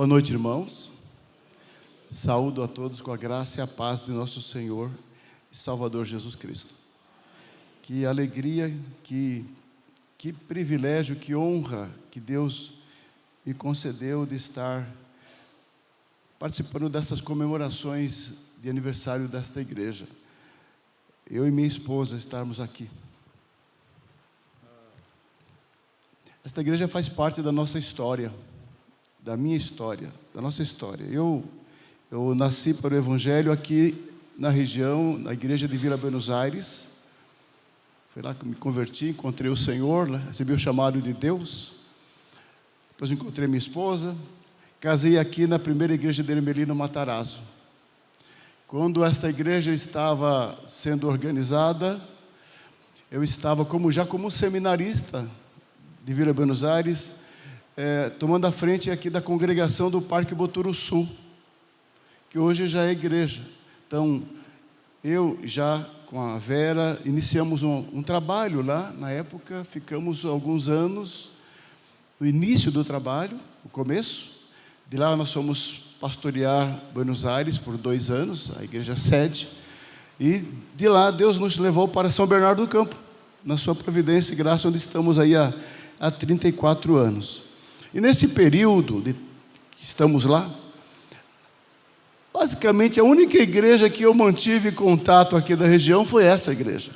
Boa noite, irmãos. Saúdo a todos com a graça e a paz de nosso Senhor e Salvador Jesus Cristo. Que alegria, que privilégio, que honra que Deus me concedeu de estar participando dessas comemorações de aniversário desta igreja. Eu e minha esposa estarmos aqui. Esta igreja faz parte da nossa história, da minha história, da nossa história. Eu nasci para o Evangelho aqui na região, na igreja de Vila Buenos Aires. Foi lá que me converti, encontrei o Senhor, recebi o chamado de Deus. Depois encontrei minha esposa. Casei aqui na primeira igreja de Ermelino Matarazzo. Quando esta igreja estava sendo organizada, eu estava como seminarista de Vila Buenos Aires, tomando a frente aqui da congregação do Parque Boturuçu, que hoje já é igreja. Então, eu já com a Vera iniciamos um trabalho lá, na época, ficamos alguns anos no início do trabalho, no começo. De lá nós fomos pastorear Buenos Aires por 2 anos, a igreja sede, e de lá Deus nos levou para São Bernardo do Campo, na sua providência e graça, onde estamos aí há 34 anos. E nesse período que estamos lá, basicamente a única igreja que eu mantive contato aqui da região foi essa igreja.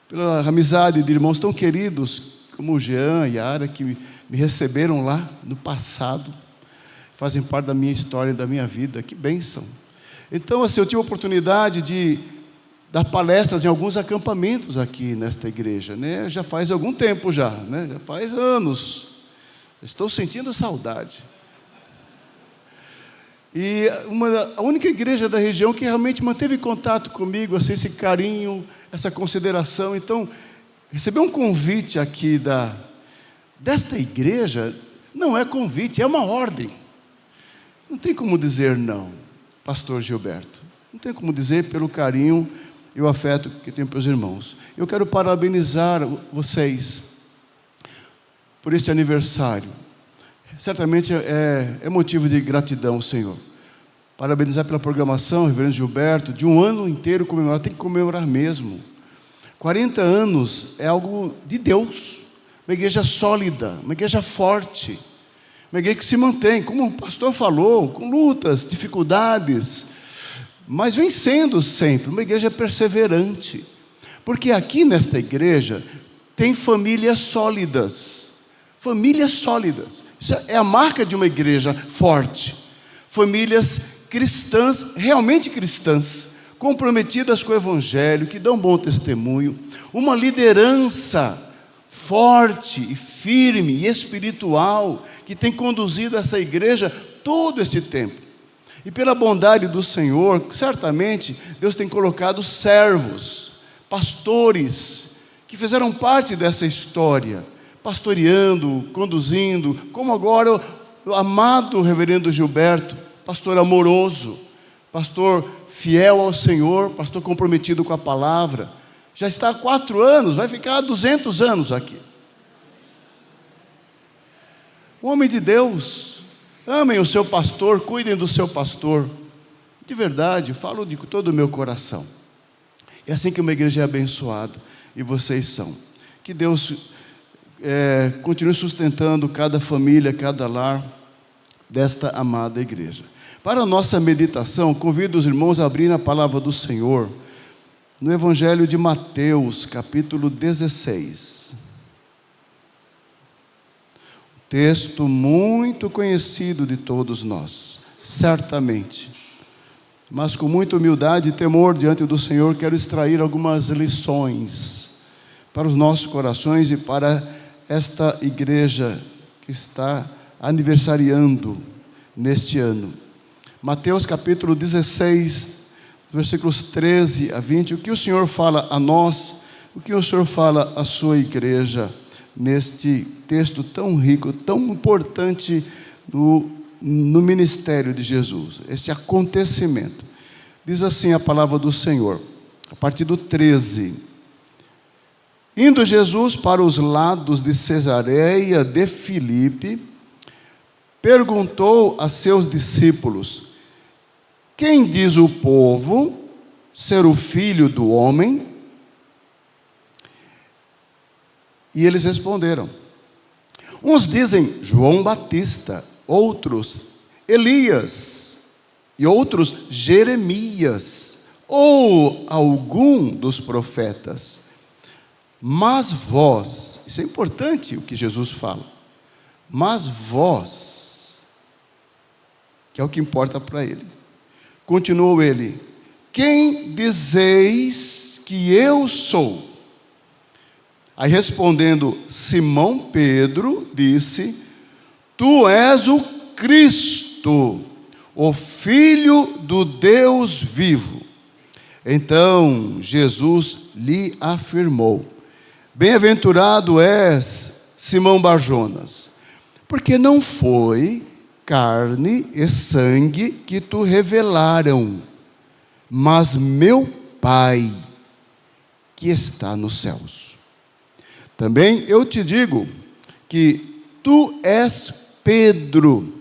Pela amizade de irmãos tão queridos, como o Jean e a Ara, que me receberam lá no passado, fazem parte da minha história, da minha vida, que bênção. Então, assim, eu tive a oportunidade de dar palestras em alguns acampamentos aqui nesta igreja, né? Já faz algum tempo já, né? Já faz anos. Estou sentindo saudade. E a única igreja da região que realmente manteve contato comigo, assim, esse carinho, essa consideração. Então, receber um convite aqui desta igreja, não é convite, é uma ordem. Não tem como dizer não, pastor Gilberto. Não tem como dizer pelo carinho e o afeto que tenho para os irmãos. Eu quero parabenizar vocês por este aniversário. Certamente é motivo de gratidão, Senhor. Parabenizar pela programação, reverendo Gilberto, de um ano inteiro comemorar, tem que comemorar mesmo. 40 anos é algo de Deus, uma igreja sólida, uma igreja forte, uma igreja que se mantém, como o pastor falou, com lutas, dificuldades, mas vencendo sempre, uma igreja perseverante. Porque aqui nesta igreja tem famílias sólidas. Famílias sólidas. Isso é a marca de uma igreja forte. Famílias cristãs, realmente cristãs, comprometidas com o Evangelho, que dão bom testemunho. Uma liderança forte e firme e espiritual, que tem conduzido essa igreja todo esse tempo. E pela bondade do Senhor, certamente, Deus tem colocado servos, pastores, que fizeram parte dessa história, pastoreando, conduzindo, como agora o amado reverendo Gilberto, pastor amoroso, pastor fiel ao Senhor, pastor comprometido com a palavra. Já está há 4 anos, vai ficar há 200 anos aqui. O homem de Deus, amem o seu pastor, cuidem do seu pastor. De verdade, falo de todo o meu coração. É assim que uma igreja é abençoada, e vocês são. Que Deus continue sustentando cada família, cada lar desta amada igreja. Para a nossa meditação, convido os irmãos a abrirem a palavra do Senhor no Evangelho de Mateus, capítulo 16. Texto muito conhecido de todos nós, certamente. Mas com muita humildade e temor diante do Senhor, quero extrair algumas lições para os nossos corações e para esta igreja que está aniversariando neste ano. Mateus capítulo 16, versículos 13 a 20, o que o Senhor fala a nós, o que o Senhor fala à sua igreja, neste texto tão rico, tão importante no ministério de Jesus, esse acontecimento. Diz assim a palavra do Senhor, a partir do 13. Indo Jesus para os lados de Cesareia de Filipe, perguntou a seus discípulos: quem diz o povo ser o Filho do Homem? E eles responderam: uns dizem João Batista, outros Elias, e outros Jeremias, ou algum dos profetas. Mas vós, isso é importante o que Jesus fala, mas vós, que é o que importa para ele. Continuou ele: quem dizeis que eu sou? Aí respondendo Simão Pedro, disse: tu és o Cristo, o Filho do Deus vivo. Então Jesus lhe afirmou: bem-aventurado és, Simão Barjonas, porque não foi carne e sangue que te revelaram, mas meu Pai que está nos céus. Também eu te digo que tu és Pedro,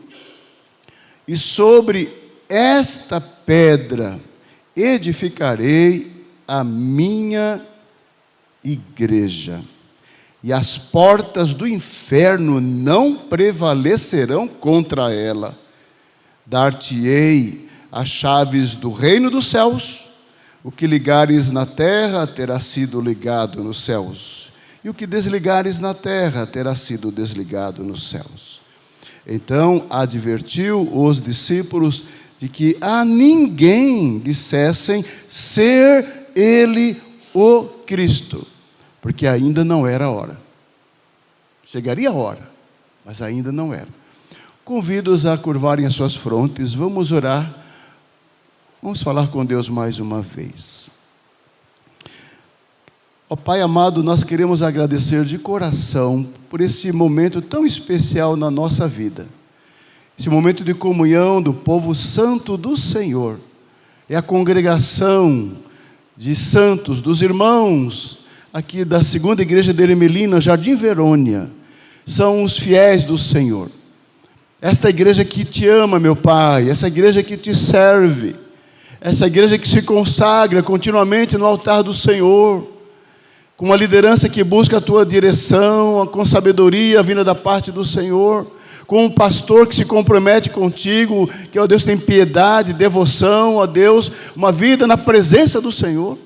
e sobre esta pedra edificarei a minha igreja, e as portas do inferno não prevalecerão contra ela. Dar-te-ei as chaves do reino dos céus. O que ligares na terra terá sido ligado nos céus, e o que desligares na terra terá sido desligado nos céus. Então advertiu os discípulos de que a ninguém dissessem ser ele o Cristo, porque ainda não era a hora. Chegaria a hora, mas ainda não era. Convido-os a curvarem as suas frontes, vamos orar, vamos falar com Deus mais uma vez. Ó Pai amado, nós queremos agradecer de coração por esse momento tão especial na nossa vida. Esse momento de comunhão do povo santo do Senhor. É a congregação de santos, dos irmãos aqui da segunda igreja de Ermelina, Jardim Verônia. São os fiéis do Senhor. Esta igreja que te ama, meu Pai, essa igreja que te serve, essa igreja que se consagra continuamente no altar do Senhor, com uma liderança que busca a tua direção, com sabedoria vinda da parte do Senhor, com um pastor que se compromete contigo, que, ó Deus, tem piedade, devoção, ó Deus, uma vida na presença do Senhor.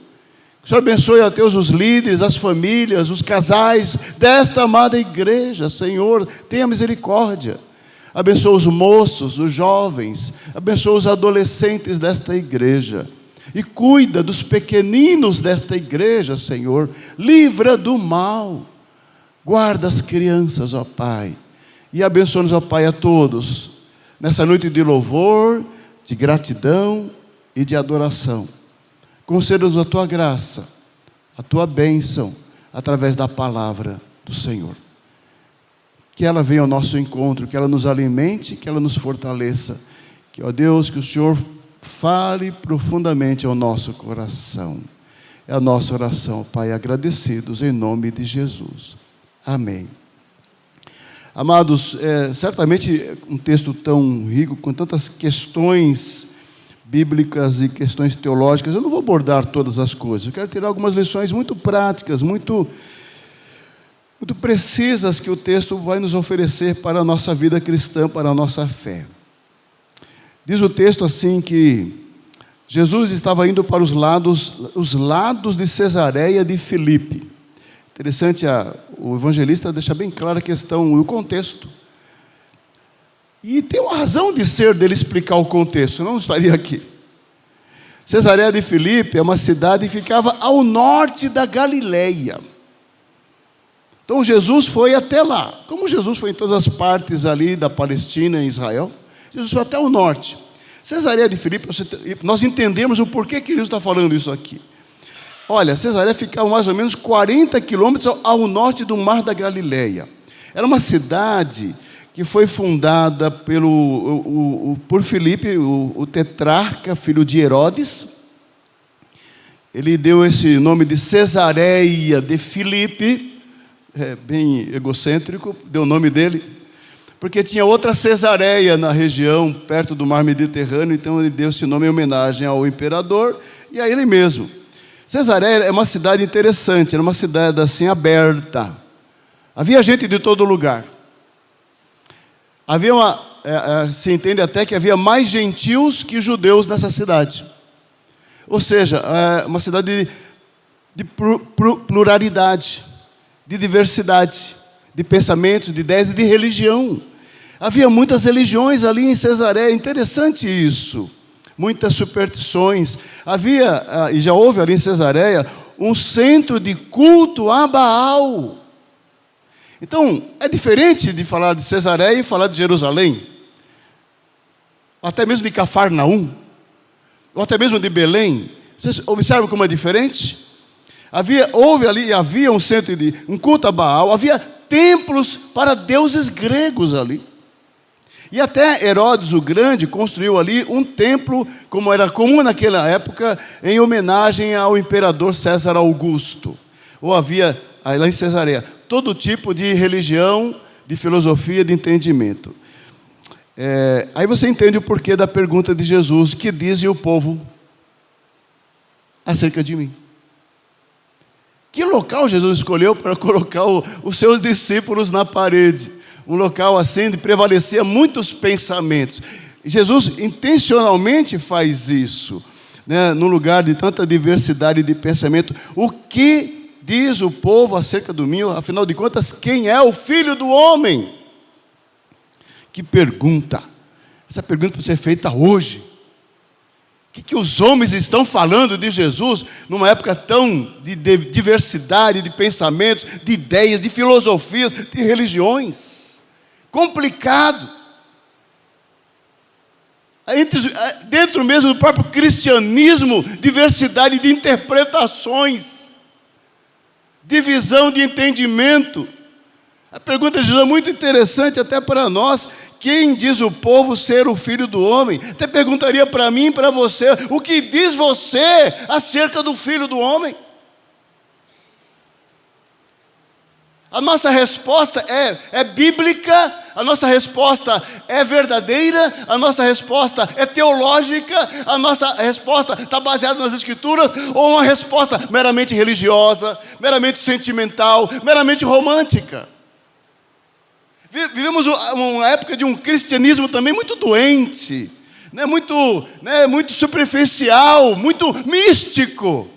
Que o Senhor abençoe, ó Deus, os líderes, as famílias, os casais desta amada igreja. Senhor, tenha misericórdia. Abençoa os moços, os jovens, abençoa os adolescentes desta igreja. E cuida dos pequeninos desta igreja, Senhor. Livra do mal. Guarda as crianças, ó Pai. E abençoa-nos, ó Pai, a todos, nessa noite de louvor, de gratidão e de adoração. Conceda-nos a Tua graça, a Tua bênção, através da palavra do Senhor. Que ela venha ao nosso encontro, que ela nos alimente, que ela nos fortaleça. Que, ó Deus, que o Senhor fale profundamente ao nosso coração. É a nossa oração, Pai, agradecidos em nome de Jesus. Amém. Amados, certamente um texto tão rico, com tantas questões bíblicas e questões teológicas, eu não vou abordar todas as coisas, eu quero tirar algumas lições muito práticas, muito precisas que o texto vai nos oferecer para a nossa vida cristã, para a nossa fé. Diz o texto assim que Jesus estava indo para os lados de Cesareia de Filipe. Interessante, o evangelista deixa bem clara a questão, o contexto. E tem uma razão de ser dele explicar o contexto, senão não estaria aqui. Cesareia de Filipe é uma cidade que ficava ao norte da Galileia. Então Jesus foi até lá. Como Jesus foi em todas as partes ali da Palestina e Israel, Jesus foi até o norte. Cesareia de Filipe, nós entendemos o porquê que Jesus está falando isso aqui. Olha, Cesareia ficava mais ou menos 40 quilômetros ao norte do Mar da Galileia. Era uma cidade que foi fundada por Filipe, o tetrarca, filho de Herodes. Ele deu esse nome de Cesareia de Filipe, bem egocêntrico, deu o nome dele, porque tinha outra Cesareia na região, perto do mar Mediterrâneo, então ele deu esse nome em homenagem ao imperador e a ele mesmo. Cesareia é uma cidade interessante, era uma cidade assim aberta. Havia gente de todo lugar. Havia se entende até que havia mais gentios que judeus nessa cidade. Ou seja, uma cidade de pluralidade, de diversidade, de pensamentos, de ideias e de religião. Havia muitas religiões ali em Cesareia, interessante isso. Muitas superstições. Havia, e já houve ali em Cesareia, um centro de culto a Baal. Então, é diferente de falar de Cesareia e falar de Jerusalém, até mesmo de Cafarnaum, ou até mesmo de Belém. Vocês observam como é diferente? Havia um centro de um culto a Baal, havia templos para deuses gregos ali. E até Herodes o Grande construiu ali um templo, como era comum naquela época, em homenagem ao imperador César Augusto. Ou havia, lá em Cesareia, todo tipo de religião, de filosofia, de entendimento. Aí você entende o porquê da pergunta de Jesus: que dizem o povo acerca de mim? Que local Jesus escolheu para colocar os seus discípulos na parede? Um local assim de prevalecer muitos pensamentos. Jesus intencionalmente faz isso, né, num lugar de tanta diversidade de pensamento. O que diz o povo acerca do mim? Afinal de contas, quem é o Filho do Homem? Que pergunta! Essa pergunta precisa ser feita hoje. O que os homens estão falando de Jesus numa época tão de diversidade de pensamentos, de ideias, de filosofias, de religiões? Complicado. Dentro mesmo do próprio cristianismo, diversidade de interpretações, divisão de entendimento. A pergunta de Jesus é muito interessante até para nós. Quem diz o povo ser o Filho do Homem? Até perguntaria para mim e para você: o que diz você acerca do Filho do Homem? A nossa resposta é bíblica, a nossa resposta é verdadeira, a nossa resposta é teológica, a nossa resposta está baseada nas Escrituras, ou uma resposta meramente religiosa, meramente sentimental, meramente romântica? Vivemos uma época de um cristianismo também muito doente, muito superficial, muito místico.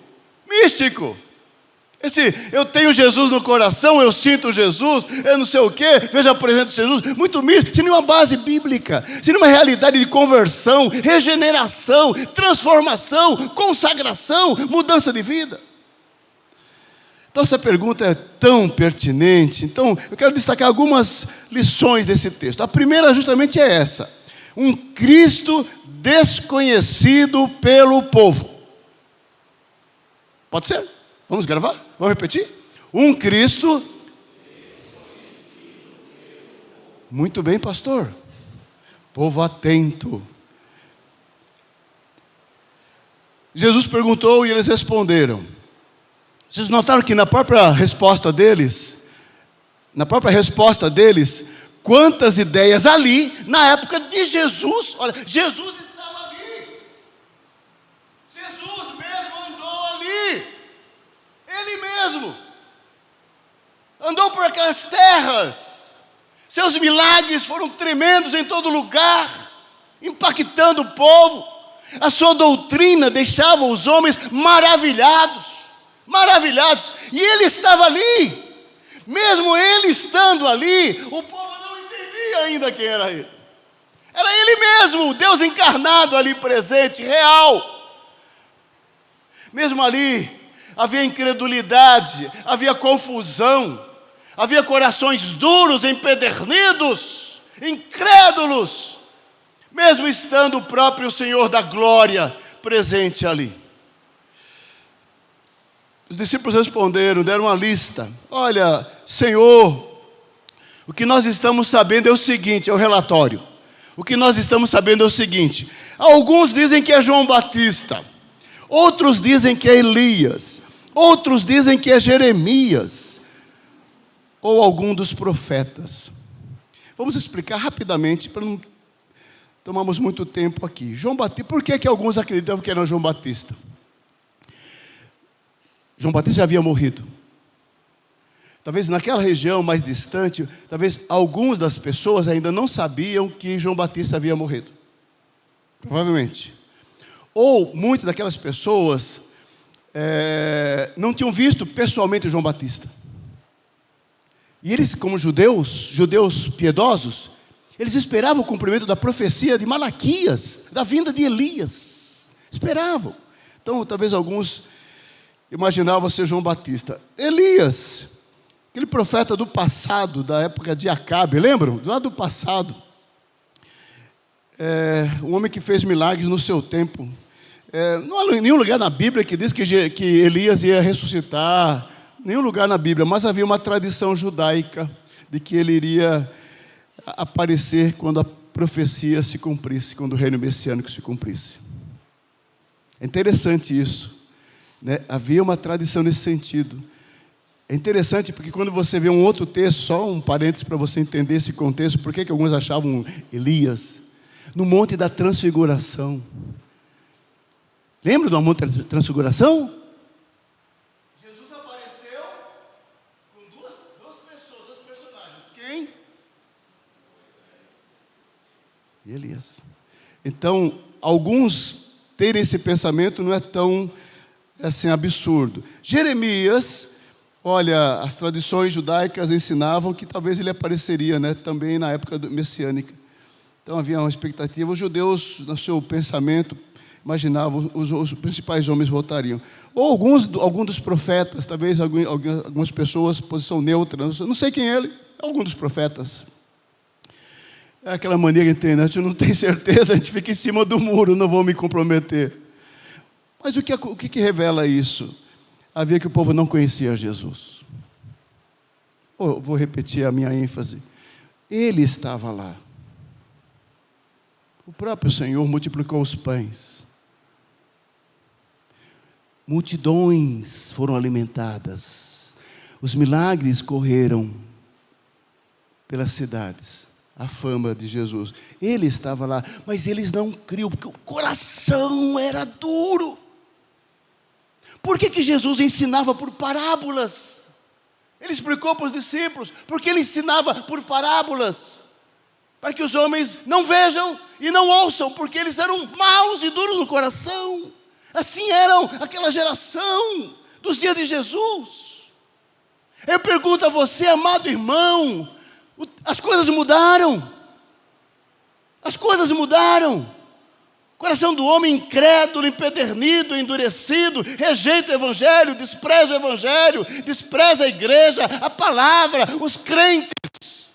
Eu tenho Jesus no coração, eu sinto Jesus, eu não sei o quê, vejo apresento Jesus, muito místico, sem nenhuma base bíblica, sem nenhuma realidade de conversão, regeneração, transformação, consagração, mudança de vida. Então essa pergunta é tão pertinente. Então eu quero destacar algumas lições desse texto. A primeira justamente é essa: um Cristo desconhecido pelo povo. Pode ser? Vamos gravar? Vamos repetir? Um Cristo. Muito bem, pastor. Povo atento. Jesus perguntou e eles responderam. Vocês notaram que na própria resposta deles, quantas ideias ali, na época de Jesus, olha, Jesus estava ali. Jesus mesmo andou ali. Ele mesmo andou por aquelas terras. Seus milagres foram tremendos em todo lugar, impactando o povo. A sua doutrina deixava os homens maravilhados. E ele estava ali. Mesmo ele estando ali, o povo não entendia ainda quem era ele. Era ele mesmo, o Deus encarnado ali presente, real. Mesmo ali, havia incredulidade, havia confusão, havia corações duros, empedernidos, incrédulos, mesmo estando o próprio Senhor da glória presente ali. Os discípulos responderam, deram uma lista. Olha, Senhor, o que nós estamos sabendo é o seguinte, é o relatório. O que nós estamos sabendo é o seguinte: alguns dizem que é João Batista, outros dizem que é Elias, outros dizem que é Jeremias, ou algum dos profetas. Vamos explicar rapidamente, para não tomarmos muito tempo aqui. João Batista, por que alguns acreditavam que era João Batista? João Batista já havia morrido. Talvez naquela região mais distante, talvez algumas das pessoas ainda não sabiam que João Batista havia morrido. Provavelmente. Ou muitas daquelas pessoas não tinham visto pessoalmente João Batista. E eles, como judeus piedosos, eles esperavam o cumprimento da profecia de Malaquias, da vinda de Elias. Esperavam. Então, talvez alguns imaginavam ser João Batista. Elias, aquele profeta do passado, da época de Acabe, lembram? Lá do passado. Um homem que fez milagres no seu tempo. Não há nenhum lugar na Bíblia que diz que Elias ia ressuscitar. Nenhum lugar na Bíblia, mas havia uma tradição judaica de que ele iria aparecer quando a profecia se cumprisse, quando o reino messiânico se cumprisse. É interessante isso, né? Havia uma tradição nesse sentido. É interessante porque quando você vê um outro texto, só um parênteses para você entender esse contexto, por que alguns achavam Elias? No Monte da Transfiguração. Lembra do Monte da Transfiguração? Jesus apareceu com duas pessoas, dois personagens. Quem? E Elias. Então, alguns terem esse pensamento não é tão assim absurdo. Jeremias, olha, as tradições judaicas ensinavam que talvez ele apareceria, né, também na época messiânica. Então havia uma expectativa. Os judeus, no seu pensamento, imaginavam os principais homens voltariam. Ou alguns dos profetas, talvez algumas pessoas, posição neutra, não sei quem é ele, algum dos profetas. É aquela maneira que tem, né? A gente não tem certeza, a gente fica em cima do muro, não vou me comprometer. Mas o que revela isso? Havia que o povo não conhecia Jesus. Vou repetir a minha ênfase. Ele estava lá. O próprio Senhor multiplicou os pães. Multidões foram alimentadas. Os milagres correram pelas cidades. A fama de Jesus. Ele estava lá, mas eles não criam, porque o coração era duro. Por que Jesus ensinava por parábolas? Ele explicou para os discípulos, porque ele ensinava por parábolas, para que os homens não vejam e não ouçam, porque eles eram maus e duros no coração. Assim eram aquela geração dos dias de Jesus. Eu pergunto a você, amado irmão, as coisas mudaram. As coisas mudaram. O coração do homem incrédulo, empedernido, endurecido, rejeita o Evangelho, despreza o Evangelho, despreza a igreja, a palavra, os crentes.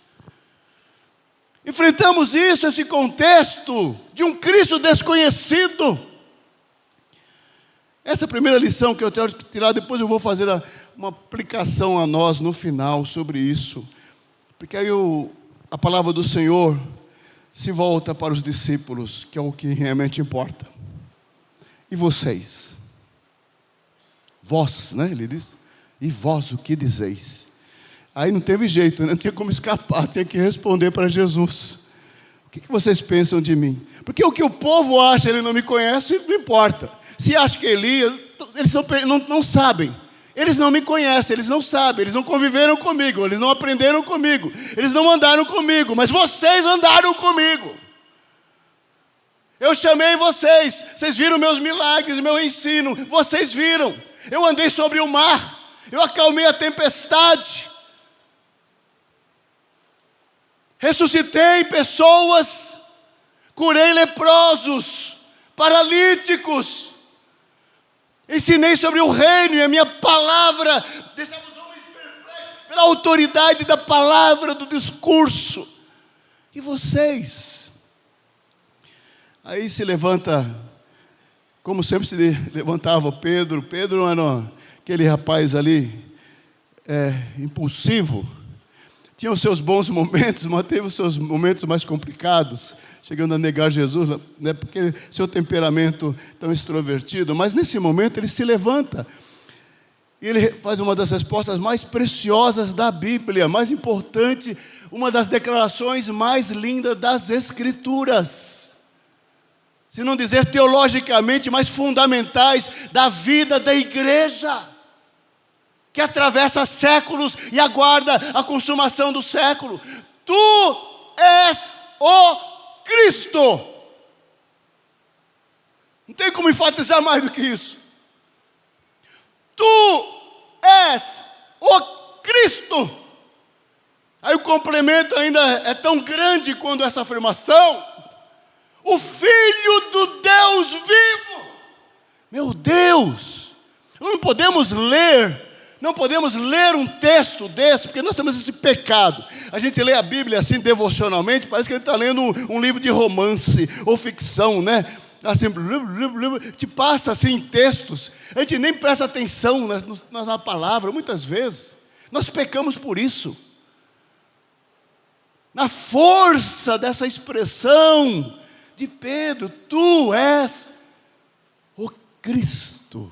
Enfrentamos isso, esse contexto de um Cristo desconhecido. Essa é a primeira lição que eu tenho que tirar, depois eu vou fazer uma aplicação a nós no final sobre isso. Porque aí a palavra do Senhor se volta para os discípulos, que é o que realmente importa. E vocês? Vós, né? Ele diz. E vós o que dizeis? Aí não teve jeito, né? Não tinha como escapar, tinha que responder para Jesus. O que vocês pensam de mim? Porque o que o povo acha, ele não me conhece, não importa. Se acha que Elias, eles não sabem. Eles não me conhecem, eles não sabem, eles não conviveram comigo, eles não aprenderam comigo, eles não andaram comigo, mas vocês andaram comigo. Eu chamei vocês, vocês viram meus milagres, meu ensino, vocês viram. Eu andei sobre o mar, eu acalmei a tempestade, ressuscitei pessoas, curei leprosos, paralíticos, ensinei sobre o reino e a minha palavra deixava os homens perplexos pela autoridade da palavra, do discurso. E vocês? Aí se levanta, como sempre se levantava Pedro. Pedro era aquele rapaz ali, impulsivo. Tinha os seus bons momentos, mas teve os seus momentos mais complicados, chegando a negar Jesus, né, porque seu temperamento tão extrovertido. Mas nesse momento ele se levanta E ele faz uma das respostas mais preciosas da Bíblia, mais importante, uma das declarações mais lindas das Escrituras. Se não dizer teologicamente mais fundamentais da vida da igreja, que atravessa séculos e aguarda a consumação do século. Tu és o Cristo. Não tem como enfatizar mais do que isso. Tu és o Cristo. Aí o complemento ainda é tão grande quanto essa afirmação. O Filho do Deus vivo. Meu Deus! Não podemos ler um texto desse, porque nós temos esse pecado. A gente lê a Bíblia assim devocionalmente, parece que a gente está lendo um livro de romance ou ficção, né? Assim, te passa assim em textos, a gente nem presta atenção na palavra, muitas vezes. Nós pecamos por isso. Na força dessa expressão de Pedro, tu és o Cristo.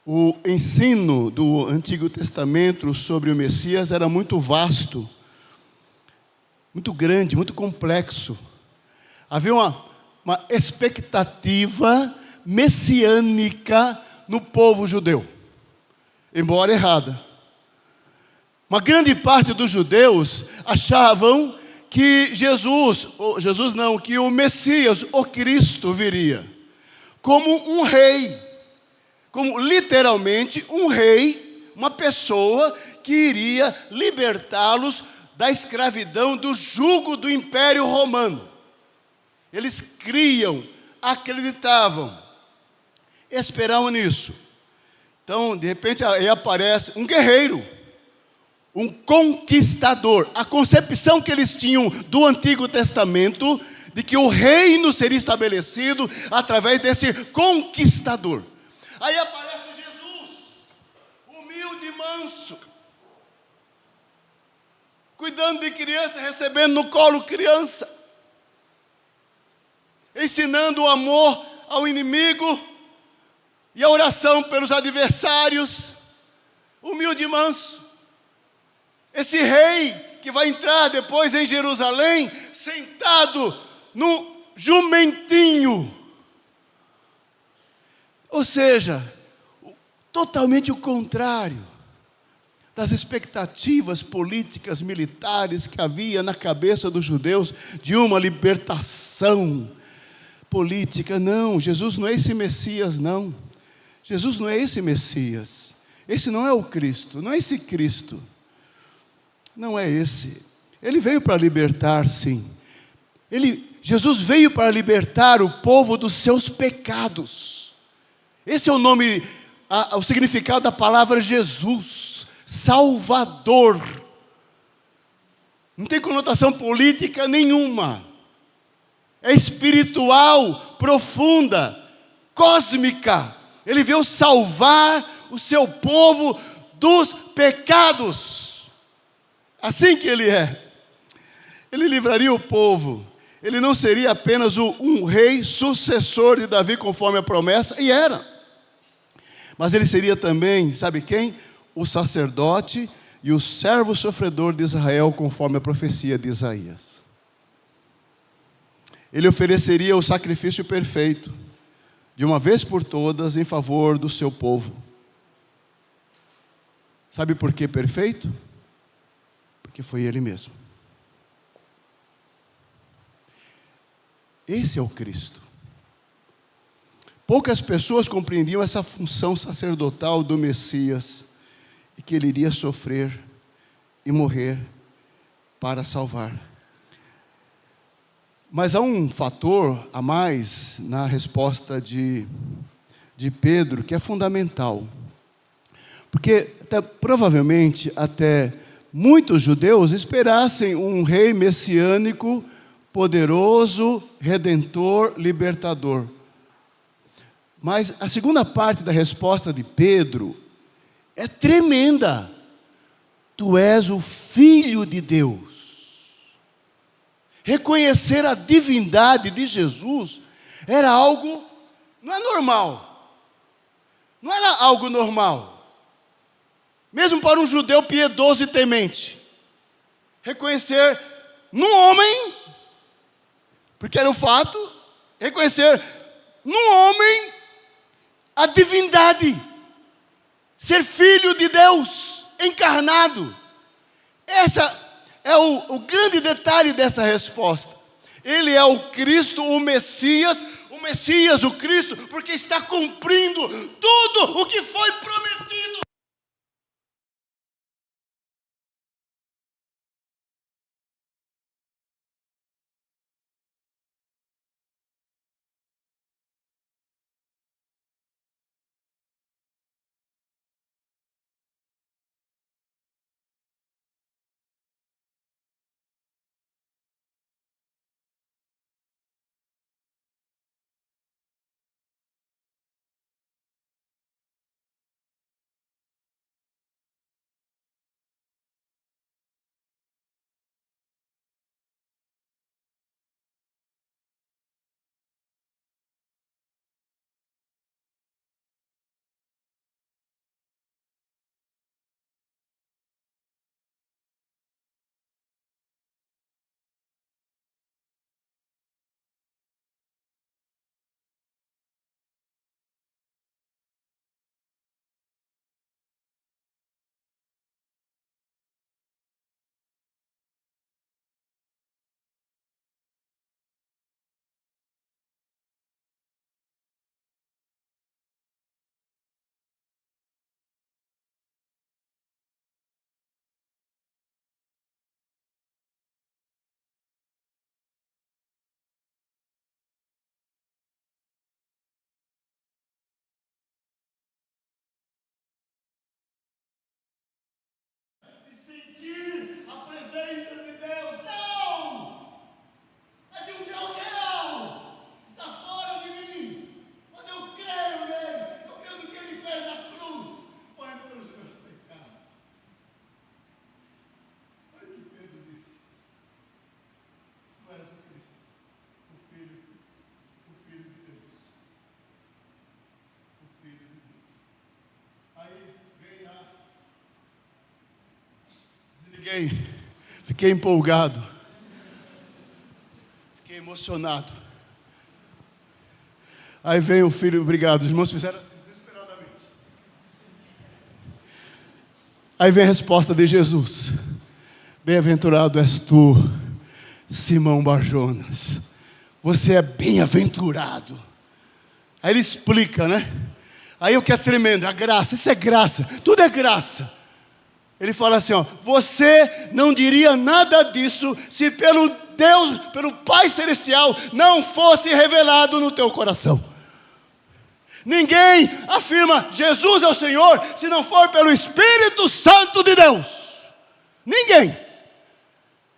O ensino do Antigo Testamento sobre o Messias era muito vasto, muito grande, muito complexo. Havia uma expectativa messiânica no povo judeu, embora errada. Uma grande parte dos judeus achavam que que o Messias, o Cristo, viria como um rei, como literalmente um rei, uma pessoa que iria libertá-los da escravidão, do jugo do Império Romano. Eles criam, acreditavam, esperavam nisso. Então, de repente, aí aparece um guerreiro, um conquistador. A concepção que eles tinham do Antigo Testamento, de que o reino seria estabelecido através desse conquistador. Aí aparece Jesus, humilde e manso, cuidando de criança, recebendo no colo criança, ensinando o amor ao inimigo e a oração pelos adversários, humilde e manso. Esse rei que vai entrar depois em Jerusalém, sentado no jumentinho. Ou seja, totalmente o contrário das expectativas políticas, militares que havia na cabeça dos judeus de uma libertação política. Não, Jesus não é esse Messias, não. Jesus não é esse Messias. Esse não é o Cristo, não é esse Cristo. Não é esse. Ele veio para libertar, sim. Jesus veio para libertar o povo dos seus pecados. Esse é o nome, o significado da palavra Jesus, Salvador. Não tem conotação política nenhuma. É espiritual, profunda, cósmica. Ele veio salvar o seu povo dos pecados. Assim que ele é. Ele livraria o povo. Ele não seria apenas um rei sucessor de Davi, conforme a promessa, e era. Mas ele seria também, sabe quem? O sacerdote e o servo sofredor de Israel, conforme a profecia de Isaías. Ele ofereceria o sacrifício perfeito, de uma vez por todas, em favor do seu povo. Sabe por que perfeito? Porque foi ele mesmo. Esse é o Cristo. Poucas pessoas compreendiam essa função sacerdotal do Messias, e que ele iria sofrer e morrer para salvar. Mas há um fator a mais na resposta de Pedro, que é fundamental. Porque provavelmente até muitos judeus esperassem um rei messiânico, poderoso, redentor, libertador. Mas a segunda parte da resposta de Pedro é tremenda. Tu és o Filho de Deus. Reconhecer a divindade de Jesus era algo não é normal. Não era algo normal. Mesmo para um judeu piedoso e temente. Reconhecer num homem, porque era o fato, reconhecer num homem a divindade. Ser filho de Deus, encarnado. Essa é o grande detalhe dessa resposta. Ele é o Cristo, o Messias, o Cristo, porque está cumprindo tudo o que foi prometido. Sentir a presença de Deus, não! É de um Deus real, está fora de mim, mas eu creio nele, eu creio no que ele fez na cruz, morrendo pelos meus pecados. Olha o que Pedro disse: Tu és o Cristo, o Filho de Deus, o Filho de Deus. Aí vem a... Fiquei empolgado, fiquei emocionado. Aí vem o filho, obrigado, os irmãos fizeram assim desesperadamente. Aí vem a resposta de Jesus: Bem-aventurado és tu, Simão Barjonas, você é bem-aventurado. Aí ele explica, né? Aí o que é tremendo, a graça, isso é graça, tudo é graça. Ele fala assim, ó: você não diria nada disso se pelo Deus, pelo Pai Celestial, não fosse revelado no teu coração. Ninguém afirma Jesus é o Senhor se não for pelo Espírito Santo de Deus. Ninguém.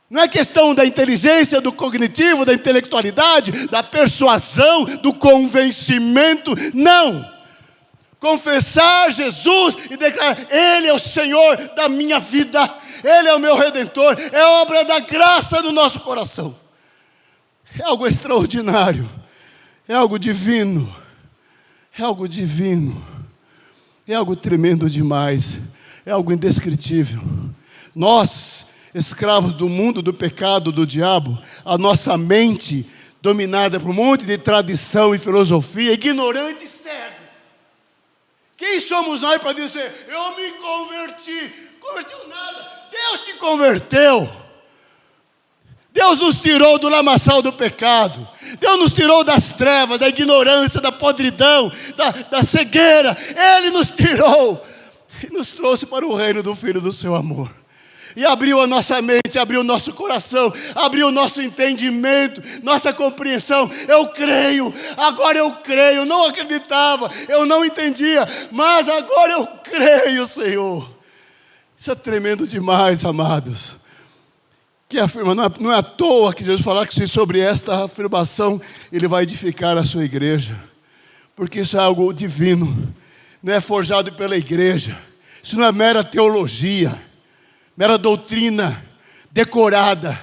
Não é questão da inteligência, do cognitivo, da intelectualidade, da persuasão, do convencimento. Não. Confessar Jesus e declarar: Ele é o Senhor da minha vida, Ele é o meu Redentor, é obra da graça no nosso coração. É algo extraordinário, é algo divino, é algo divino, é algo tremendo demais, é algo indescritível. Nós, escravos do mundo, do pecado, do diabo, a nossa mente dominada por um monte de tradição e filosofia, ignorante e cego. Quem somos nós para dizer: eu me converti? Converteu nada, Deus te converteu. Deus nos tirou do lamaçal do pecado. Deus nos tirou das trevas, da ignorância, da podridão, da cegueira. Ele nos tirou e nos trouxe para o reino do Filho do seu amor. E abriu a nossa mente, abriu o nosso coração, abriu o nosso entendimento, nossa compreensão. Eu creio, agora eu creio. Não acreditava, eu não entendia, mas agora eu creio, Senhor. Isso é tremendo demais, amados. Que afirma, não é à toa que Jesus fala que sobre esta afirmação Ele vai edificar a sua igreja, porque isso é algo divino, não é forjado pela igreja, isso não é mera teologia, mera doutrina decorada.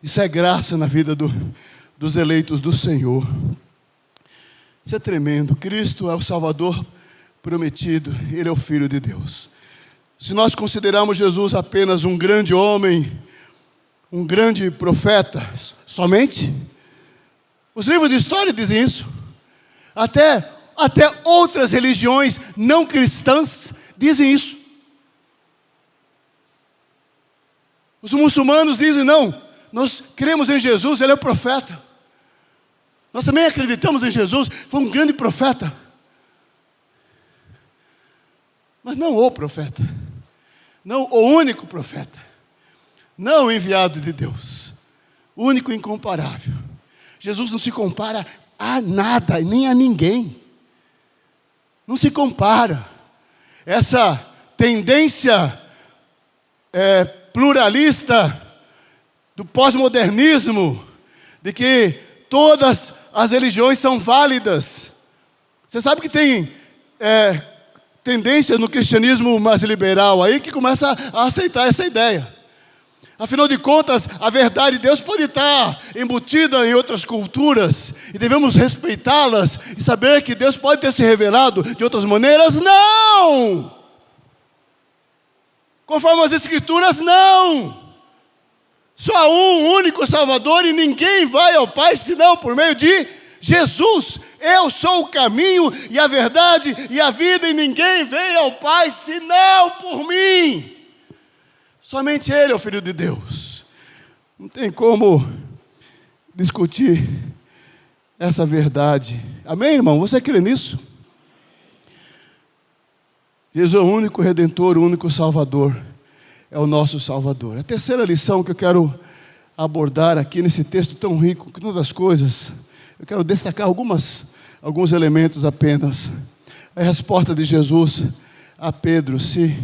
Isso é graça na vida dos eleitos do Senhor. Isso é tremendo. Cristo é o Salvador prometido, Ele é o Filho de Deus. Se nós considerarmos Jesus apenas um grande homem, um grande profeta, somente, os livros de história dizem isso. Até outras religiões não cristãs dizem isso. Os muçulmanos dizem, não, nós cremos em Jesus, Ele é o profeta. Nós também acreditamos em Jesus, foi um grande profeta. Mas não o profeta, não o único profeta, não o enviado de Deus, o único e incomparável. Jesus não se compara a nada, nem a ninguém. Não se compara. Essa tendência pluralista do pós-modernismo, de que todas as religiões são válidas. Você sabe que tem tendências no cristianismo mais liberal aí que começa a aceitar essa ideia. Afinal de contas, a verdade de Deus pode estar embutida em outras culturas e devemos respeitá-las e saber que Deus pode ter se revelado de outras maneiras? Não! Conforme as Escrituras, não! Só há um único Salvador e ninguém vai ao Pai senão por meio de Jesus. Eu sou o caminho e a verdade e a vida e ninguém vem ao Pai senão por mim. Somente Ele é o Filho de Deus. Não tem como discutir essa verdade. Amém, irmão? Você crê nisso? Jesus é o único Redentor, o único Salvador. É o nosso Salvador. A terceira lição que eu quero abordar aqui nesse texto tão rico, que todas as coisas, eu quero destacar alguns elementos apenas. A resposta de Jesus a Pedro, se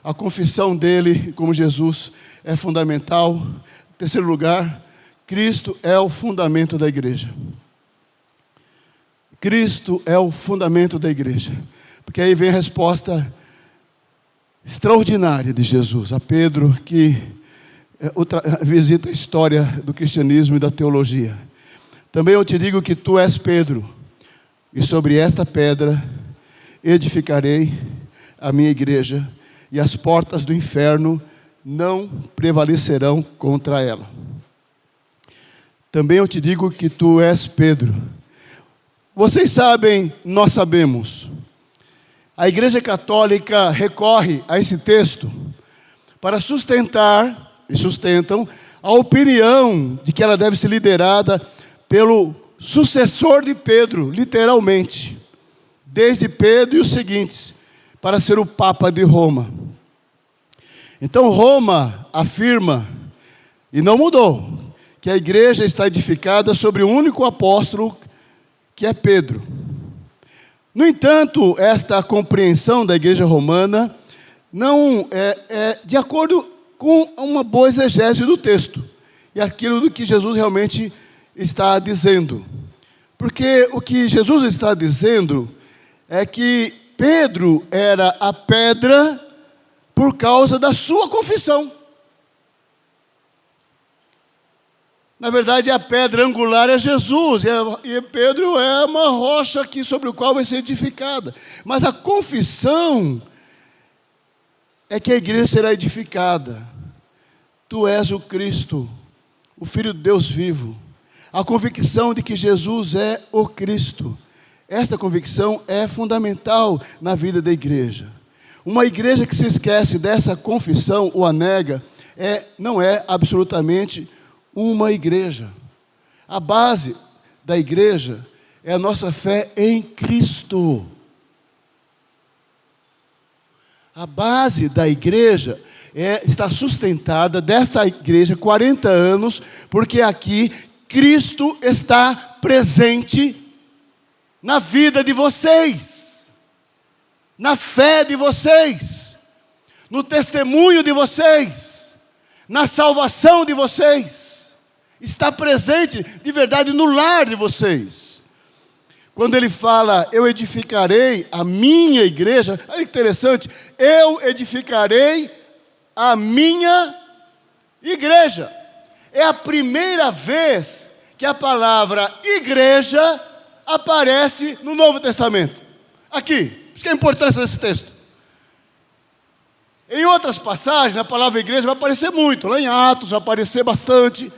a confissão dele como Jesus é fundamental. Em terceiro lugar, Cristo é o fundamento da igreja. Cristo é o fundamento da igreja. Porque aí vem a resposta extraordinária de Jesus a Pedro, que visita a história do cristianismo e da teologia. Também eu te digo que tu és Pedro, e sobre esta pedra edificarei a minha igreja, e as portas do inferno não prevalecerão contra ela. Também eu te digo que tu és Pedro. Vocês sabem, nós sabemos. A Igreja Católica recorre a esse texto para sustentar, e sustentam, a opinião de que ela deve ser liderada pelo sucessor de Pedro, literalmente, desde Pedro e os seguintes, para ser o Papa de Roma. Então Roma afirma, e não mudou, que a igreja está edificada sobre o único apóstolo, que é Pedro. No entanto, esta compreensão da igreja romana não é de acordo com uma boa exegese do texto, e aquilo do que Jesus realmente está dizendo. Porque o que Jesus está dizendo é que Pedro era a pedra por causa da sua confissão. Na verdade, a pedra angular é Jesus, e Pedro é uma rocha aqui sobre o qual vai ser edificada. Mas a confissão é que a igreja será edificada. Tu és o Cristo, o Filho de Deus vivo. A convicção de que Jesus é o Cristo. Esta convicção é fundamental na vida da igreja. Uma igreja que se esquece dessa confissão ou a nega, não é absolutamente uma igreja. A base da igreja é a nossa fé em Cristo. A base da igreja está sustentada, desta igreja, 40 anos, porque aqui Cristo está presente na vida de vocês, na fé de vocês, no testemunho de vocês, na salvação de vocês, está presente de verdade no lar de vocês. Quando ele fala, eu edificarei a minha igreja, olha que interessante, eu edificarei a minha igreja. É a primeira vez que a palavra igreja aparece no Novo Testamento. Aqui, isso que é a importância desse texto. Em outras passagens, a palavra igreja vai aparecer muito. Lá em Atos vai aparecer bastante.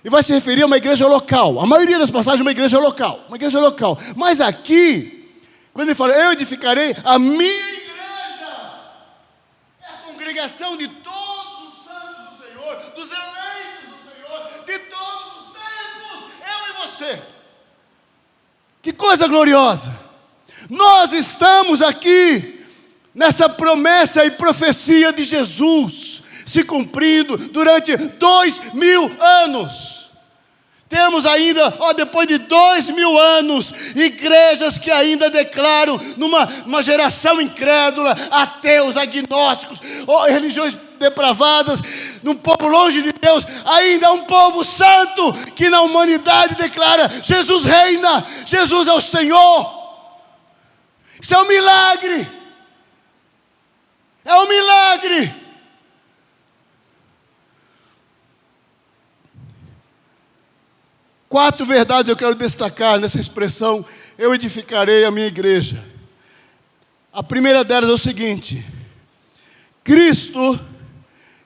E vai se referir a uma igreja local. A maioria das passagens é uma igreja local. Uma igreja local. Mas aqui, quando ele fala, eu edificarei a minha igreja. É a congregação de todos os santos do Senhor, dos eleitos do Senhor, de todos os tempos. Eu e você. Que coisa gloriosa. Nós estamos aqui nessa promessa e profecia de Jesus se cumprindo durante 2000 anos. Temos ainda, depois de 2000 anos, igrejas que ainda declaram, numa geração incrédula, ateus, agnósticos, religiões depravadas, num povo longe de Deus, ainda um povo santo, que na humanidade declara, Jesus reina, Jesus é o Senhor. Isso é um milagre. É um milagre. Quatro verdades eu quero destacar nessa expressão, eu edificarei a minha igreja. A primeira delas é o seguinte: Cristo,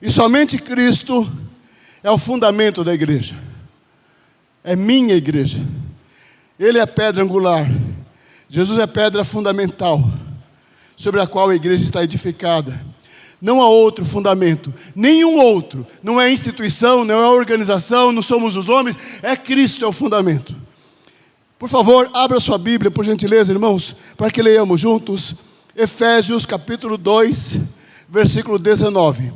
e somente Cristo, é o fundamento da igreja. É minha igreja. Ele é a pedra angular. Jesus é a pedra fundamental, sobre a qual a igreja está edificada. Não há outro fundamento, nenhum outro. Não é instituição, não é organização, não somos os homens, é Cristo é o fundamento. Por favor, abra sua Bíblia, por gentileza, irmãos, para que leiamos juntos. Efésios capítulo 2, versículo 19.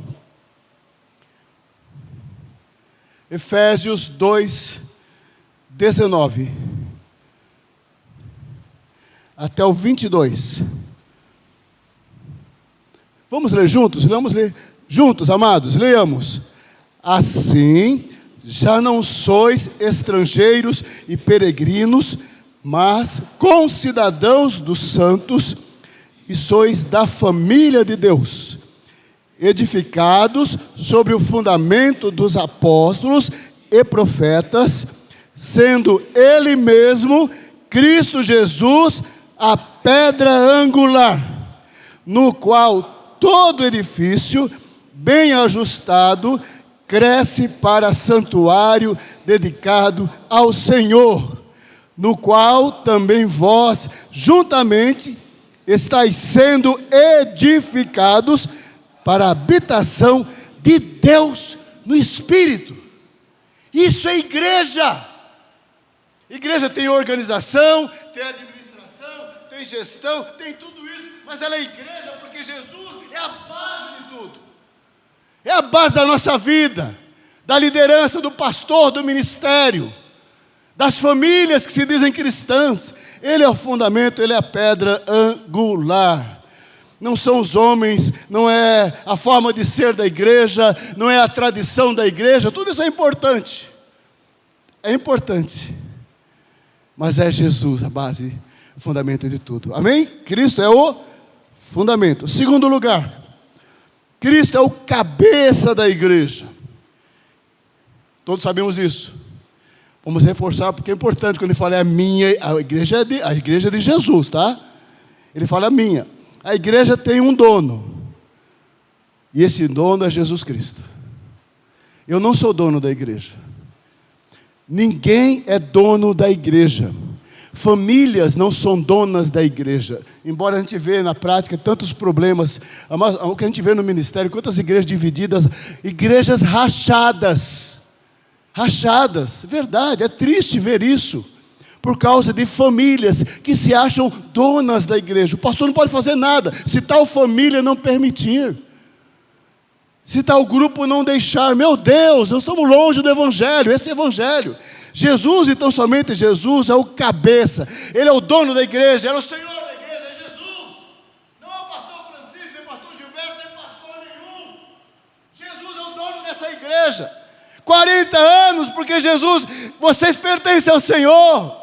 Efésios 2, 19. Até o 22. Vamos ler juntos? Vamos ler juntos, amados, leiamos. Assim, já não sois estrangeiros e peregrinos, mas concidadãos dos santos, e sois da família de Deus, edificados sobre o fundamento dos apóstolos e profetas, sendo Ele mesmo, Cristo Jesus, a pedra angular, no qual todo edifício, bem ajustado, cresce para santuário dedicado ao Senhor, no qual também vós, juntamente, estáis sendo edificados para a habitação de Deus no Espírito. Isso é igreja. Igreja tem organização, tem administração, tem gestão, tem tudo isso, mas ela é igreja porque Jesus é a base de tudo. É a base da nossa vida, da liderança, do pastor, do ministério, das famílias que se dizem cristãs. Ele é o fundamento, ele é a pedra angular. Não são os homens, não é a forma de ser da igreja, não é a tradição da igreja, tudo isso é importante. É importante. Mas é Jesus a base, o fundamento de tudo. Amém? Cristo é o fundamento. Segundo lugar, Cristo é o cabeça da igreja. Todos sabemos disso. Vamos reforçar porque é importante quando ele fala a igreja é de Jesus, tá? Ele fala a minha. A igreja tem um dono. E esse dono é Jesus Cristo. Eu não sou dono da igreja. Ninguém é dono da igreja. Famílias não são donas da igreja. Embora a gente vê na prática tantos problemas, o que a gente vê no ministério, quantas igrejas divididas, igrejas rachadas. Rachadas, verdade, é triste ver isso. Por causa de famílias que se acham donas da igreja. O pastor não pode fazer nada se tal família não permitir. Se tal grupo não deixar. Meu Deus, nós estamos longe do evangelho, esse é o evangelho. Jesus, então somente Jesus é o cabeça. Ele é o dono da igreja, ele é o Senhor da igreja, é Jesus. Não é o pastor Francisco, nem o pastor Gilberto, nem pastor nenhum. Jesus é o dono dessa igreja. 40 anos, porque Jesus, vocês pertencem ao Senhor.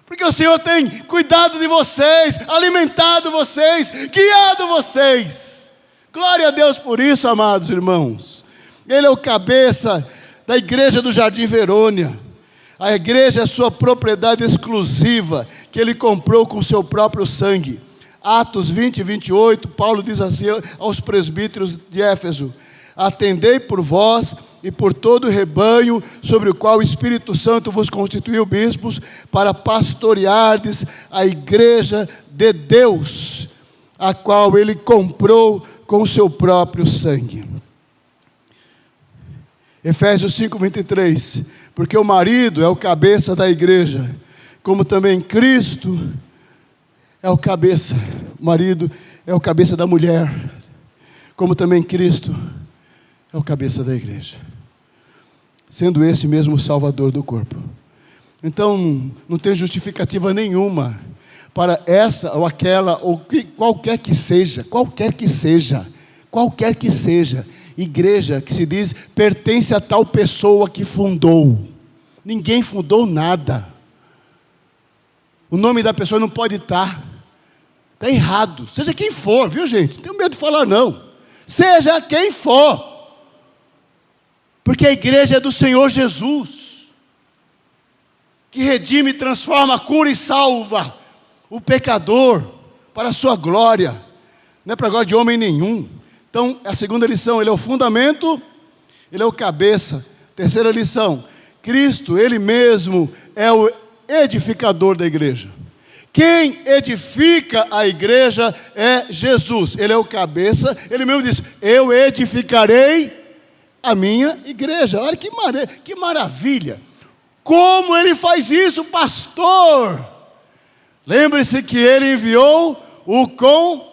Porque o Senhor tem cuidado de vocês, alimentado vocês, guiado vocês. Glória a Deus por isso, amados irmãos. Ele é o cabeça da igreja do Jardim Verônia. A igreja é sua propriedade exclusiva, que ele comprou com seu próprio sangue. Atos 20 e 28, Paulo diz assim aos presbíteros de Éfeso: atendei por vós e por todo o rebanho sobre o qual o Espírito Santo vos constituiu bispos, para pastoreardes a igreja de Deus, a qual ele comprou com o seu próprio sangue. Efésios 5, 23, porque o marido é o cabeça da igreja, como também Cristo é o cabeça, o marido é o cabeça da mulher, como também Cristo é o cabeça da igreja, sendo esse mesmo o Salvador do corpo. Então, não tem justificativa nenhuma para essa ou aquela, ou qualquer que seja, igreja que se diz pertence a tal pessoa que fundou. Ninguém fundou nada. O nome da pessoa não pode estar. Está errado. Seja quem for, viu, gente? Não tenho medo de falar, não. Seja quem for. Porque a igreja é do Senhor Jesus, que redime, transforma, cura e salva o pecador para a sua glória. Não é para a glória de homem nenhum. Então, a segunda lição, ele é o fundamento, ele é o cabeça. Terceira lição, Cristo, ele mesmo é o edificador da igreja. Quem edifica a igreja é Jesus. Ele é o cabeça, ele mesmo diz: eu edificarei a minha igreja. Olha que maravilha. Como ele faz isso, pastor? Lembre-se que ele enviou o Consolador.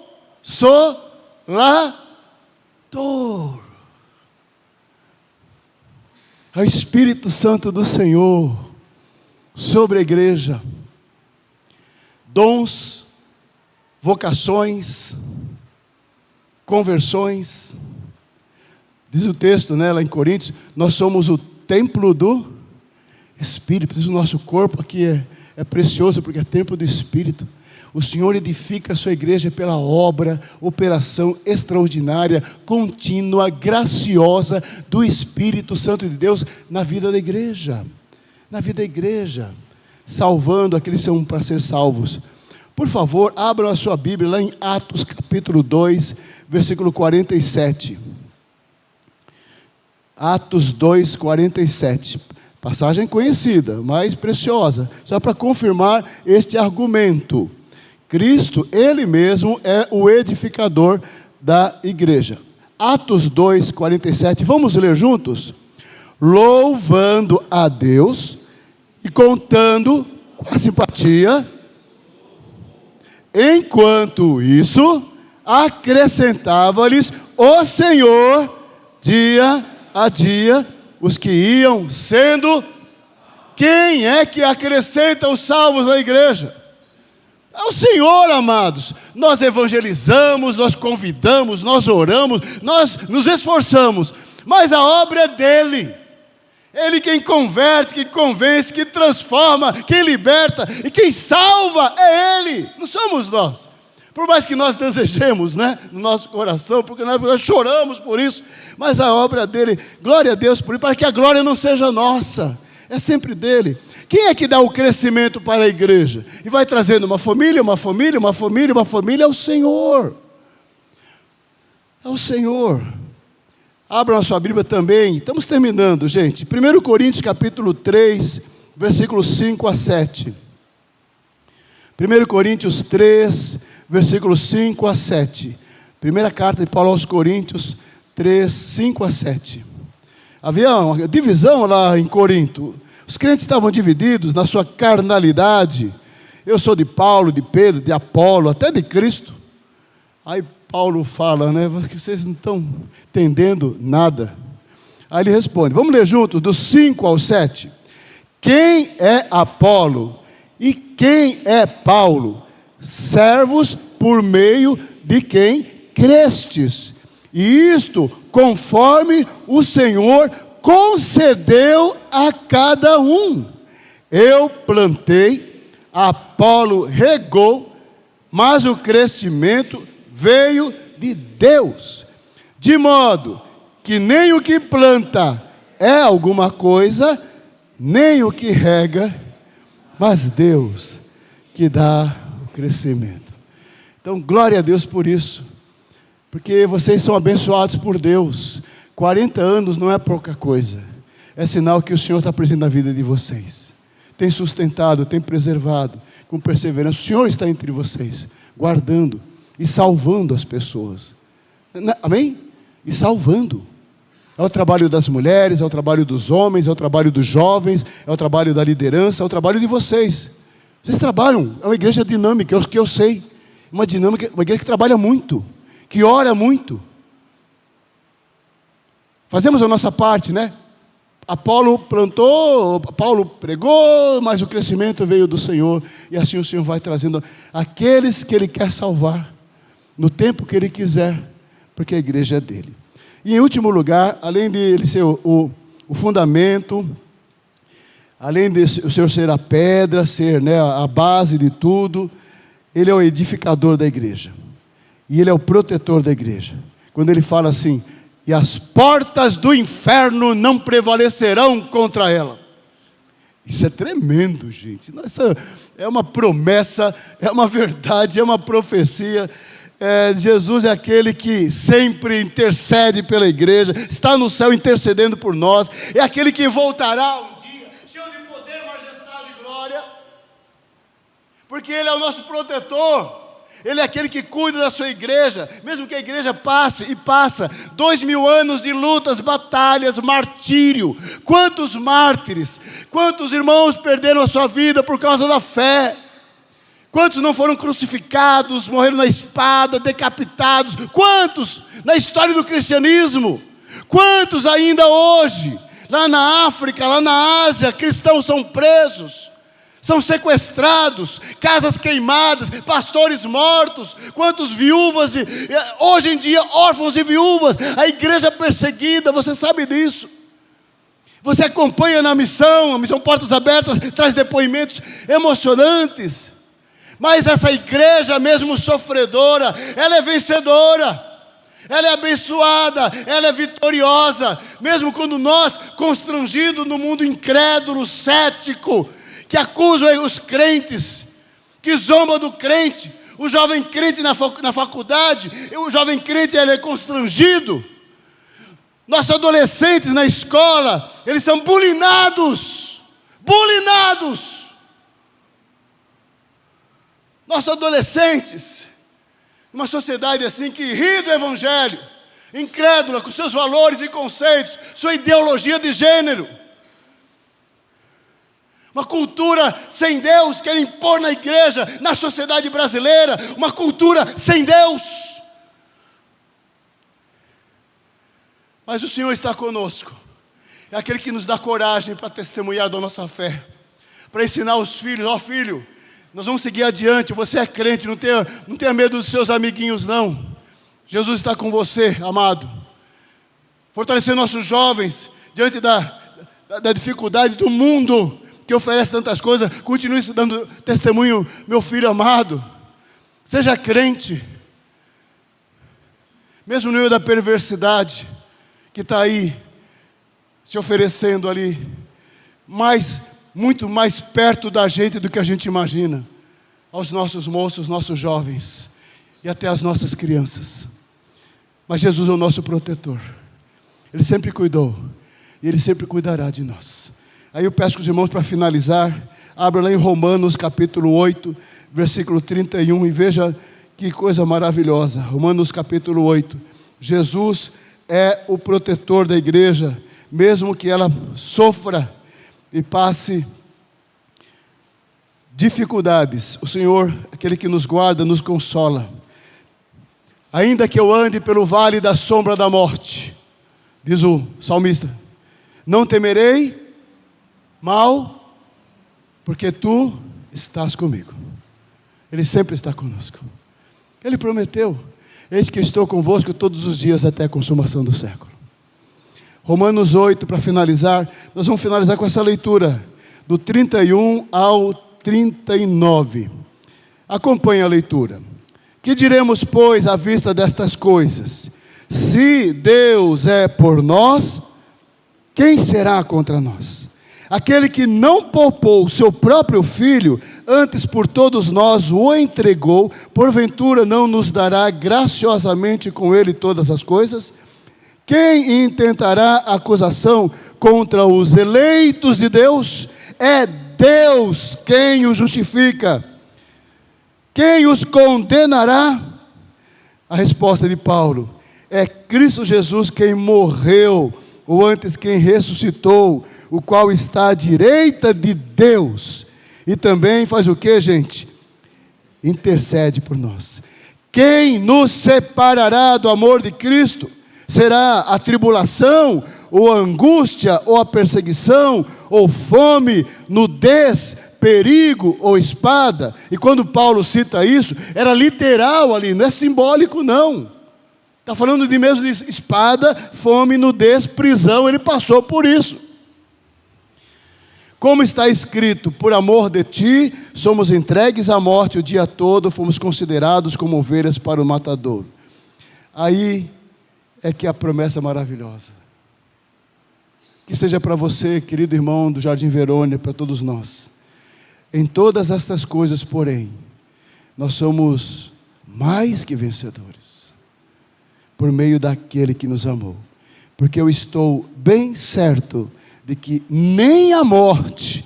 É o Espírito Santo do Senhor sobre a igreja. Dons, vocações, conversões. Diz o texto, né, lá em Coríntios, nós somos o templo do Espírito. Diz o nosso corpo aqui é precioso porque é templo do Espírito. O Senhor edifica a sua igreja pela obra, operação extraordinária, contínua, graciosa do Espírito Santo de Deus na vida da igreja. Na vida da igreja. Salvando aqueles que são para ser salvos. Por favor, abram a sua Bíblia lá em Atos capítulo 2, versículo 47. Atos 2, 47. Passagem conhecida, mas preciosa, só para confirmar este argumento. Cristo, ele mesmo é o edificador da igreja. Atos 2, 47, vamos ler juntos? Louvando a Deus e contando com a simpatia, enquanto isso, acrescentava-lhes o Senhor, dia a dia, os que iam sendo. Quem é que acrescenta os salvos na igreja? É o Senhor, amados. Nós evangelizamos, nós convidamos, nós oramos, nós nos esforçamos, mas a obra é dele. Ele quem converte, quem convence, quem transforma, quem liberta e quem salva é ele, não somos nós. Por mais que nós desejemos, né, no nosso coração, porque nós choramos por isso, mas a obra dele, glória a Deus por isso, para que a glória não seja nossa, é sempre dele. Quem é que dá o crescimento para a igreja? E vai trazendo uma família, uma família, uma família, uma família, é o Senhor. É o Senhor. Abram a sua Bíblia também, estamos terminando, gente. 1 Coríntios capítulo 3, versículos 5 a 7. 1 Coríntios 3, versículos 5 a 7. Primeira carta de Paulo aos Coríntios 3, 5 a 7. Havia uma divisão lá em Corinto. Os crentes estavam divididos na sua carnalidade. Eu sou de Paulo, de Pedro, de Apolo, até de Cristo. Aí Paulo fala, né? Vocês não estão entendendo nada. Aí ele responde, vamos ler juntos, dos 5 ao 7. Quem é Apolo e quem é Paulo? Servos por meio de quem crestes. E isto conforme o Senhor concedeu a cada um. Eu plantei, Apolo regou, mas o crescimento veio de Deus. De modo que nem o que planta é alguma coisa, nem o que rega, mas Deus que dá o crescimento. Então, glória a Deus por isso, porque vocês são abençoados por Deus. 40 anos não é pouca coisa, é sinal que o Senhor está presente na vida de vocês, tem sustentado, tem preservado, com perseverança. O Senhor está entre vocês, guardando e salvando as pessoas, amém? E salvando. É o trabalho das mulheres, é o trabalho dos homens, é o trabalho dos jovens, é o trabalho da liderança, é o trabalho de vocês. Vocês trabalham, é uma igreja dinâmica, é o que eu sei, uma dinâmica, uma igreja que trabalha muito, que ora muito. Fazemos a nossa parte, né? Apolo plantou, Paulo pregou, mas o crescimento veio do Senhor, e assim o Senhor vai trazendo aqueles que Ele quer salvar, no tempo que Ele quiser, porque a igreja é dele. E em último lugar, além de ele ser o fundamento, além de o Senhor ser a pedra, ser, né, a base de tudo, Ele é o edificador da igreja, e Ele é o protetor da igreja. Quando Ele fala assim, e as portas do inferno não prevalecerão contra ela. Isso é tremendo, gente. Isso é uma promessa, é uma verdade, é uma profecia. Jesus é aquele que sempre intercede pela igreja, está no céu intercedendo por nós, é aquele que voltará um dia, cheio de poder, majestade e glória, porque Ele é o nosso protetor. Ele é aquele que cuida da sua igreja, mesmo que a igreja passe e passa 2000 anos de lutas, batalhas, martírio. Quantos mártires, quantos irmãos perderam a sua vida por causa da fé? Quantos não foram crucificados, morreram na espada, decapitados? Quantos na história do cristianismo? Quantos ainda hoje, lá na África, lá na Ásia, cristãos são presos, são sequestrados, casas queimadas, pastores mortos, quantos viúvas, hoje em dia órfãos e viúvas, a igreja perseguida, você sabe disso. Você acompanha na missão, a missão Portas Abertas traz depoimentos emocionantes, mas essa igreja mesmo sofredora, ela é vencedora, ela é abençoada, ela é vitoriosa, mesmo quando nós, constrangidos no mundo incrédulo, cético, que acusa os crentes, que zomba do crente, o jovem crente na faculdade, o jovem crente ele é constrangido, nossos adolescentes na escola, eles são bulinados, nossos adolescentes, uma sociedade assim que ri do evangelho, incrédula com seus valores e conceitos, sua ideologia de gênero, uma cultura sem Deus, quer impor na igreja, na sociedade brasileira, uma cultura sem Deus. Mas o Senhor está conosco, é aquele que nos dá coragem para testemunhar da nossa fé, para ensinar os filhos, ó filho, nós vamos seguir adiante, você é crente, não tenha medo dos seus amiguinhos não, Jesus está com você, amado, fortalecer nossos jovens, diante da dificuldade do mundo, que oferece tantas coisas, continue dando testemunho, meu filho amado, seja crente, mesmo no meio da perversidade, que está aí, se oferecendo ali, muito mais perto da gente do que a gente imagina, aos nossos moços, nossos jovens, e até as nossas crianças, mas Jesus é o nosso protetor, Ele sempre cuidou, e Ele sempre cuidará de nós. Aí eu peço que os irmãos, para finalizar, abram lá em Romanos capítulo 8, versículo 31, e veja que coisa maravilhosa. Romanos capítulo 8, Jesus é o protetor da igreja, mesmo que ela sofra e passe dificuldades, o Senhor, aquele que nos guarda, nos consola. Ainda que eu ande pelo vale da sombra da morte, diz o salmista, não temerei mal, porque tu estás comigo. Ele sempre está conosco. Ele prometeu, eis que estou convosco todos os dias até a consumação do século. Romanos 8, para finalizar, nós vamos finalizar com essa leitura, do 31 ao 39. Acompanhe a leitura. Que diremos, pois, à vista destas coisas? Se Deus é por nós, quem será contra nós? aquele que não poupou o seu próprio filho, antes por todos nós o entregou, porventura não nos dará graciosamente com ele todas as coisas? Quem intentará acusação contra os eleitos de Deus? É Deus quem os justifica. Quem os condenará? A resposta de Paulo: é Cristo Jesus quem morreu, ou antes quem ressuscitou, o qual está à direita de Deus, e também faz o que, gente? Intercede por nós. Quem nos separará do amor de Cristo? Será a tribulação, ou a angústia, ou a perseguição, ou fome, nudez, perigo ou espada? E quando Paulo cita isso, era literal ali, não é simbólico não. Está falando de mesmo de espada, fome, nudez, prisão, ele passou por isso. Como está escrito: por amor de ti, somos entregues à morte o dia todo, fomos considerados como ovelhas para o matadouro. Aí é que a promessa maravilhosa. Que seja para você, querido irmão do Jardim Verônia, para todos nós. Em todas estas coisas, porém, nós somos mais que vencedores, por meio daquele que nos amou. Porque eu estou bem certo de que nem a morte,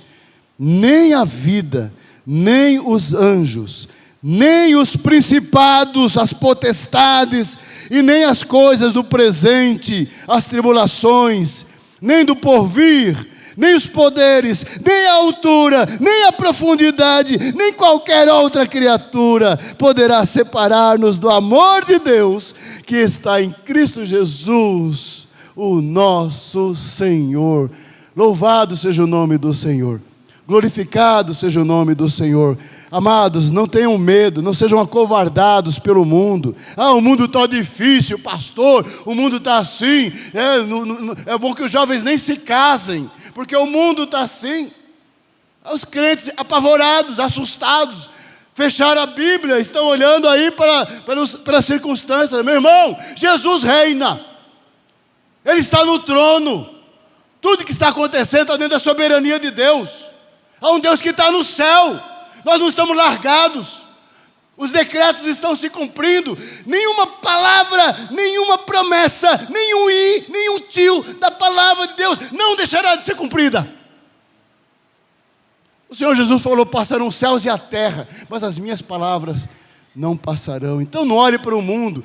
nem a vida, nem os anjos, nem os principados, as potestades, e nem as coisas do presente, as tribulações, nem do porvir, nem os poderes, nem a altura, nem a profundidade, nem qualquer outra criatura poderá separar-nos do amor de Deus que está em Cristo Jesus, o nosso Senhor. Louvado seja o nome do Senhor, glorificado seja o nome do Senhor. Amados, não tenham medo, não sejam acovardados pelo mundo. O mundo está difícil, pastor, o mundo está assim. É bom que os jovens nem se casem, porque o mundo está assim. Os crentes apavorados, assustados, fecharam a Bíblia, estão olhando aí para as circunstâncias. Meu irmão, Jesus reina, Ele está no trono. Tudo que está acontecendo está dentro da soberania de Deus. Há um Deus que está no céu. Nós não estamos largados. Os decretos estão se cumprindo. Nenhuma palavra, nenhuma promessa, nenhum tio da palavra de Deus não deixará de ser cumprida. O Senhor Jesus falou: passarão os céus e a terra, mas as minhas palavras não passarão. Então não olhe para o mundo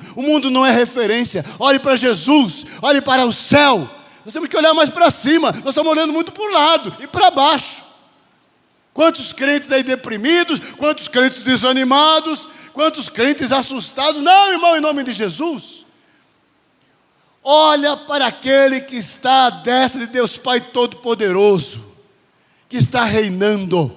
não é referência. Olhe para Jesus, olhe para o céu. Nós temos que olhar mais para cima. Nós estamos olhando muito para o lado e para baixo. Quantos crentes aí deprimidos, quantos crentes desanimados, quantos crentes assustados. Não, irmão, em nome de Jesus, olha para aquele que está à destra de Deus Pai Todo-Poderoso, que está reinando,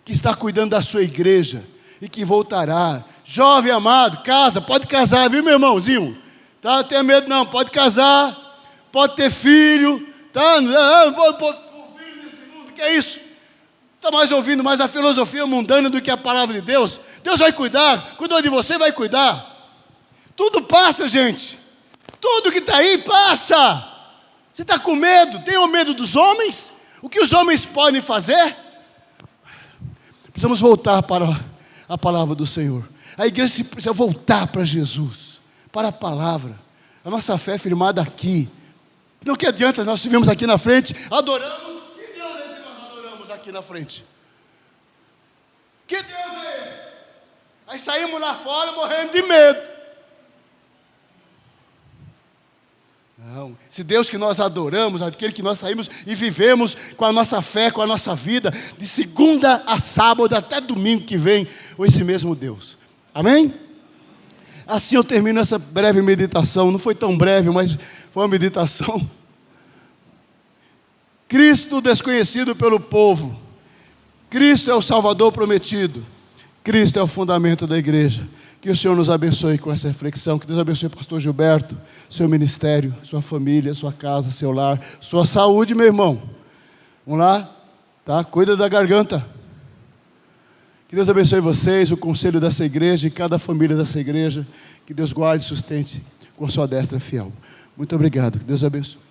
que está cuidando da sua igreja e que voltará. Jovem amado, casa, pode casar, viu, meu irmãozinho? Tá, não tenha medo não, pode casar, pode ter filho, tá? O filho desse mundo, que é isso? Está mais ouvindo mais a filosofia mundana do que a palavra de Deus? Deus vai cuidar, cuidou de você, vai cuidar. Tudo passa, gente. Tudo que está aí passa. Você está com medo? Tem o medo dos homens? O que os homens podem fazer? Precisamos voltar para a palavra do Senhor. A igreja precisa voltar para Jesus, para a palavra. A nossa fé é firmada aqui. Não que adianta nós estivemos aqui na frente, adoramos. Que Deus é esse que nós adoramos aqui na frente? Que Deus é esse? Aí saímos lá fora morrendo de medo. Não, esse Deus que nós adoramos, aquele que nós saímos e vivemos com a nossa fé, com a nossa vida, de segunda a sábado, até domingo que vem, esse mesmo Deus. Amém? Assim eu termino essa breve meditação. Não foi tão breve, mas foi uma meditação. Cristo desconhecido pelo povo. Cristo é o Salvador prometido. Cristo é o fundamento da igreja. Que o Senhor nos abençoe com essa reflexão. Que Deus abençoe o pastor Gilberto, seu ministério, sua família, sua casa, seu lar, sua saúde, meu irmão. Vamos lá, tá? Cuida da garganta. Que Deus abençoe vocês, o conselho dessa igreja e cada família dessa igreja. Que Deus guarde e sustente com a sua destra fiel. Muito obrigado. Que Deus abençoe.